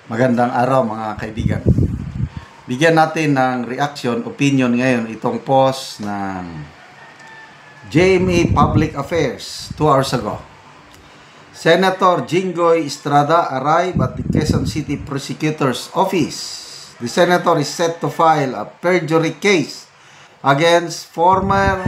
Magandang araw mga kaibigan. Bigyan natin ng reaction, opinion ngayon itong post ng GMA Public Affairs 2 hours ago. Senator Jinggoy Estrada arrived at the Quezon City Prosecutor's Office. The senator is set to file a perjury case against former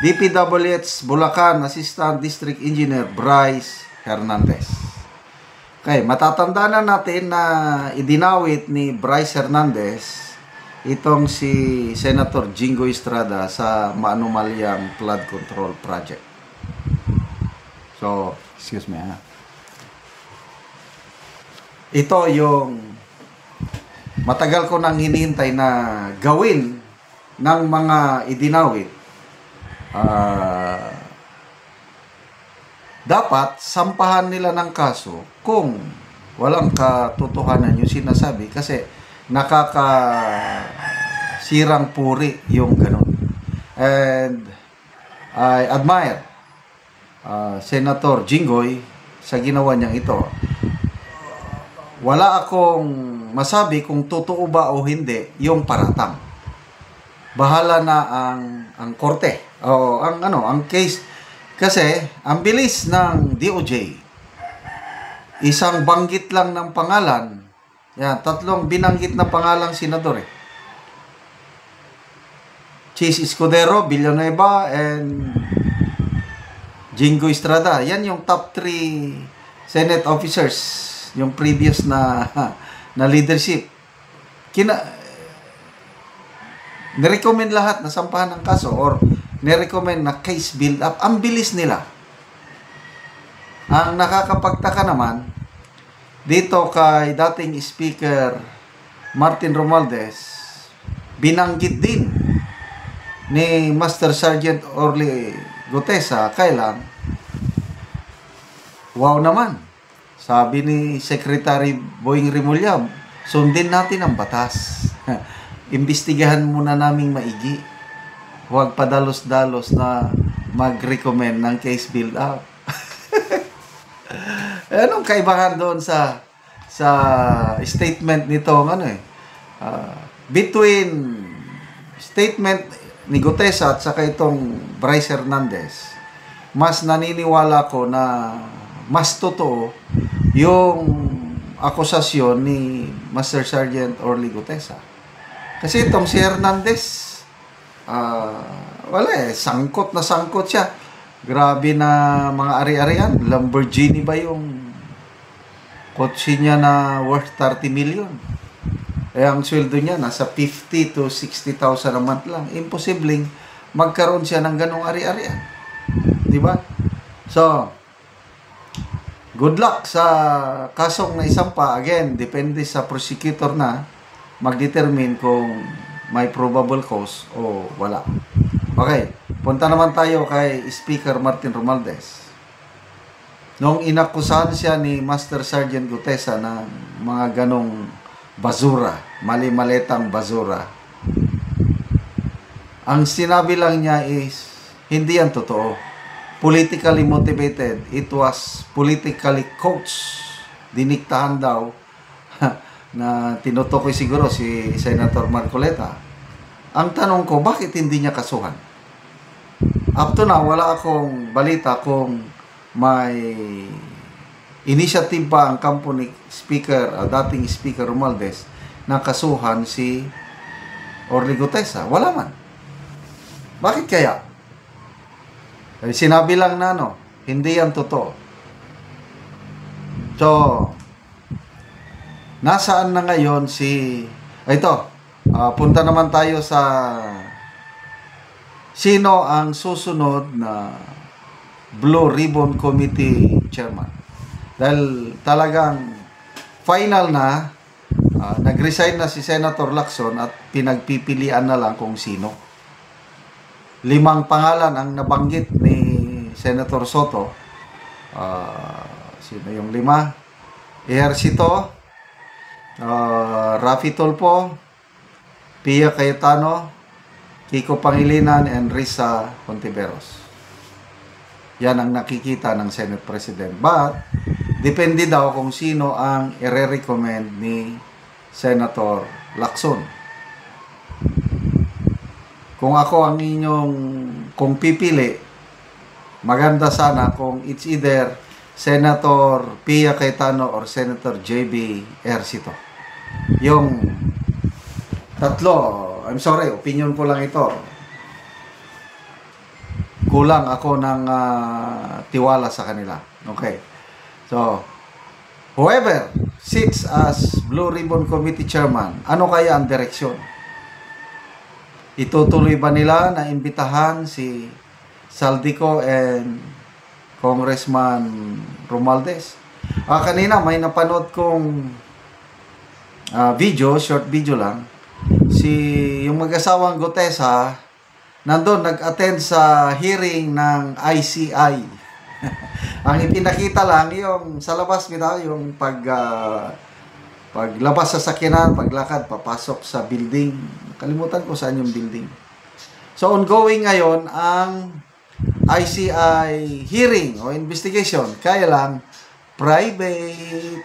DPWH Bulacan Assistant District Engineer Bryce Hernandez. Okay, matatandaan na natin na idinawit ni Bryce Hernandez itong si Senator Jinggoy Estrada sa maanumalyang flood control project. So, excuse me ha. Ito yung matagal ko nang hinihintay na gawin ng mga idinawit. Dapat sampahan nila ng kaso kung walang katotohanan yung sinasabi kasi nakakasirang puri yung ganun. And I admire Senator Jinggoy sa ginawa niyang ito. Wala akong masabi kung totoo ba o hindi yung paratang. Bahala na ang korte o ang case. Kasi, ang bilis ng DOJ, isang banggit lang ng pangalan, yan, 3 binanggit na pangalang senador Chis Escudero, Villanueva, and Jinggoy Estrada. Yan yung top 3 Senate officers, yung previous na leadership. Nirecommend lahat na sampahan ng kaso or nirecommend na case build up. Ang bilis nila. Ang nakakapagtaka naman dito kay dating Speaker Martin Romualdez, binanggit din ni Master Sergeant Orly Gutesa kailan wow naman, sabi ni Secretary Boying Rimulya, sundin natin ang batas. Imbestigahan muna naming maigi. Huwag padalos-dalos na mag-recommend ng case build-up. Anong kaibahan doon sa statement nito? Between statement ni Gutesa at saka itong Bryce Hernandez, mas naniniwala ko na mas totoo yung akusasyon ni Master Sergeant Orly Gutesa. Kasi itong si Hernandez, sangkot siya. Grabe na mga ari-arian. Lamborghini ba yung kotse niya na worth 30 million? Ang sweldo niya nasa 50 to 60,000 a month lang. Imposibleng magkaroon siya ng ganong ari-arian. Diba? So, good luck sa kasong na isampa. Again, depende sa prosecutor na mag-determine kung may probable cause o wala. Okay, punta naman tayo kay Speaker Martin Romualdez. Nung inakusahan siya ni Master Sergeant Gutesa ng mga ganong basura, mali-maletang basura, ang sinabi lang niya is, hindi yan totoo. Politically motivated. It was politically coached. Diniktahan daw na tinutukoy siguro si Senator Marcoleta. Ang tanong ko, bakit hindi niya kasuhan? Up to now, wala akong balita kung may initiative pa ang kampo ni dating Speaker Romualdez na kasuhan si Orly Gutesa. Wala man. Bakit kaya? Sinabi lang na hindi yan totoo. So, nasaan na ngayon punta naman tayo sa sino ang susunod na Blue Ribbon Committee Chairman. Dahil talagang final na, nag-resign na si Senator Lacson at pinagpipilian na lang kung sino. 5 pangalan ang nabanggit ni Senator Soto. Sino yung 5? Ejercito, Rafi Tulfo, Pia Cayetano, Kiko Pangilinan, and Risa Contiveros. Yan ang nakikita ng Senate President. But, depende daw kung sino ang i-recommend ni Senator Lacson. Kung ako ang inyong, kung pipili, maganda sana kung it's either Senator Pia Cayetano or Senator J.B. Ercito. Yung tatlo, I'm sorry, opinion ko lang ito. Kulang ako ng tiwala sa kanila. Okay. So, whoever sits as Blue Ribbon Committee Chairman, ano kaya ang direksyon? Itutuloy ba nila na imbitahan si Saldico and Congressman Romualdez? Kanina may napanood kong video, short video lang. Yung mag-asawang Gutesa, nandun nag-attend sa hearing ng ICI. Ang ipinakita lang yung sa labas nila, yung paglabas sa sakyanan, paglakad, papasok sa building. Kalimutan ko saan yung building. So, ongoing ngayon ang ICI hearing o investigation. Kaya lang, private.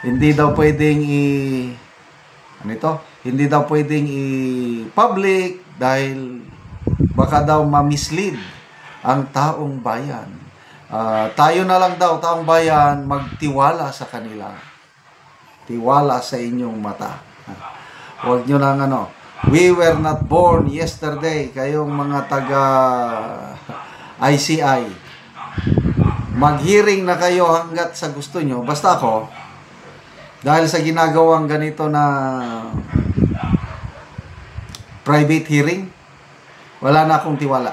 Hindi daw pwedeng hindi daw pwedeng i-public dahil baka daw ma-mislead ang taong bayan. Tayo na lang daw, taong bayan, magtiwala sa kanila. Tiwala sa inyong mata. Huwag nyo nang we were not born yesterday, kayong mga taga ICI. Mag-hearing na kayo hanggat sa gusto nyo. Basta ako, dahil sa ginagawang ganito na private hearing, wala na akong tiwala.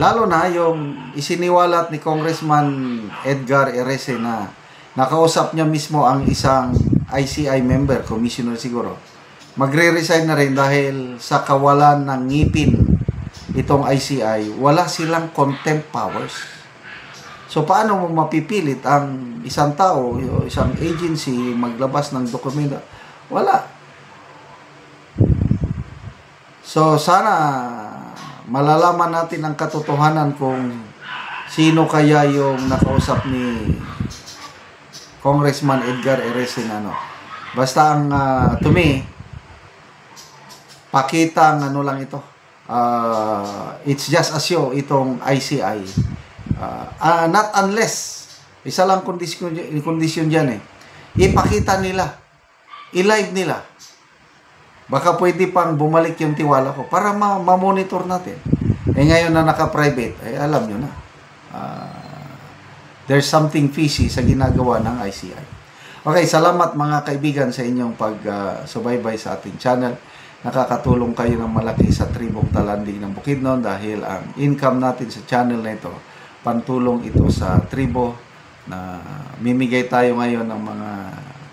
Lalo na yung isiniwalat ni Congressman Edgar Erese na nakausap niya mismo ang isang ICI member, commissioner siguro. Magre-resign na rin dahil sa kawalan ng ngipin itong ICI, wala silang contempt powers. So, paano mo mapipilit ang isang tao, isang agency, maglabas ng dokumento? Wala. So, sana malalaman natin ang katotohanan kung sino kaya yung nakausap ni Congressman Edgar Erese na Basta ang, to me, pakita ang lang ito. It's just a show itong ICI. Not unless, isa lang kondisyon dyan ipakita nila, i-live nila. Baka pwede pang bumalik yung tiwala ko para ma-monitor natin. Ngayon na naka-private, alam nyo na. There's something fishy sa ginagawa ng ICI. Okay, salamat mga kaibigan sa inyong pag-subaybay sa ating channel. Nakakatulong kayo ng malaki sa tribong Talanding ng Bukidnon dahil ang income natin sa channel na ito, pantulong ito sa tribo na mimigay tayo ngayon ng mga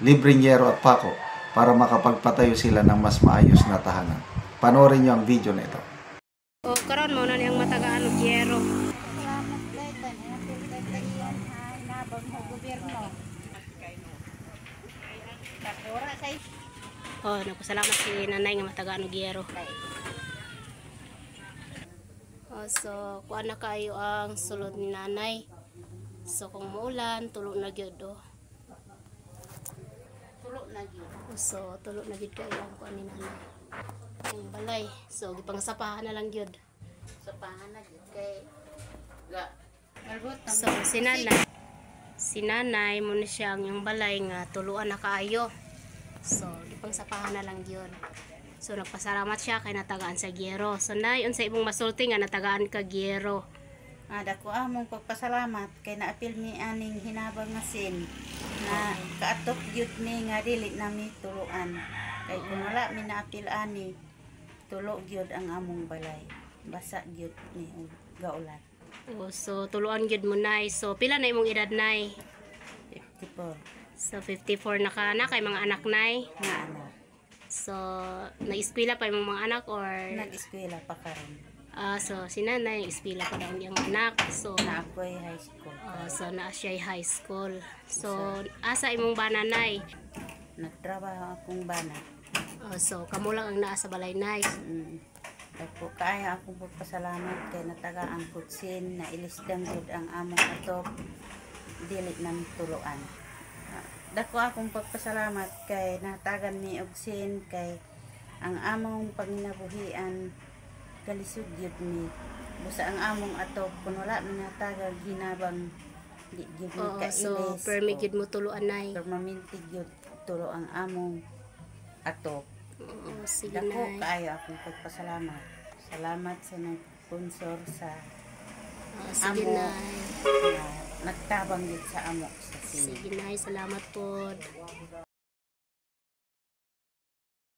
libreng yero at pako para makapagpatayo sila ng mas maayos na tahanan. Panoorin nyo ang video na ito. Karon mo na niyang matagaan og yero. Nagpasalamat si nanay nga matagaan og yero. So kuan na kayo ang sulod ni nanay. So kung muulan, tulo na gyud Tulo na gyud. So tulo na gyud kayo ang kuan ni nanay. Ang balay. So gipangsapahan na lang gyud. Sapahan na gyud kay so si nanay mo na siyang yung balay nga tuluan na kaayo. So gipangsapahan na lang gyud. So nagpasalamat siya kay natagaan sa gyero. So nay unsa imong masulti nga natagaan ka gyero? Dako among pagpasalamat kay naapil mi aning hinabang masin na kaatok gyud ni nga dili nami tuluan. Kay kung wala mi naapil ani, tulo gyud ang among balay. Basa gyud ni gaulan. So tuluan gyud mo nay. So pila na imong edad nay? 54 So 54 na ka na kay mga anak nay? nga anak. So nag-eskwela pa imong mga anak or Nag-eskwela pa karon. So si nanay nag-eskwela pa daw ang iyang anak. So Na ako'y high school. so na siya high school. So asa imong bana nay? Nagtrabaho akong bana. So kamo lang ang naa sa balay nay. Dako kaayo akong pagpasalamat kay natagaan pud sin na ilisdang gud ang among atop dili nami tuluan. Dako akong pagpasalamat kay natagan mi og sin kay ang among panginabuhian kalisod gyud mi. Busa ang among atop kun wala mi natagag hinabang di gyud mi Oo, kailis. so permi gyud mo tuluan nay. permanente gyud tulo ang among atop. Oo, sige Dako nay. kaayo akong pagpasalamat. Salamat sa nag-sponsor sa Oo, sige amo nay. na nagtabang gyud sa amo sa sin. Sige nay, salamat po.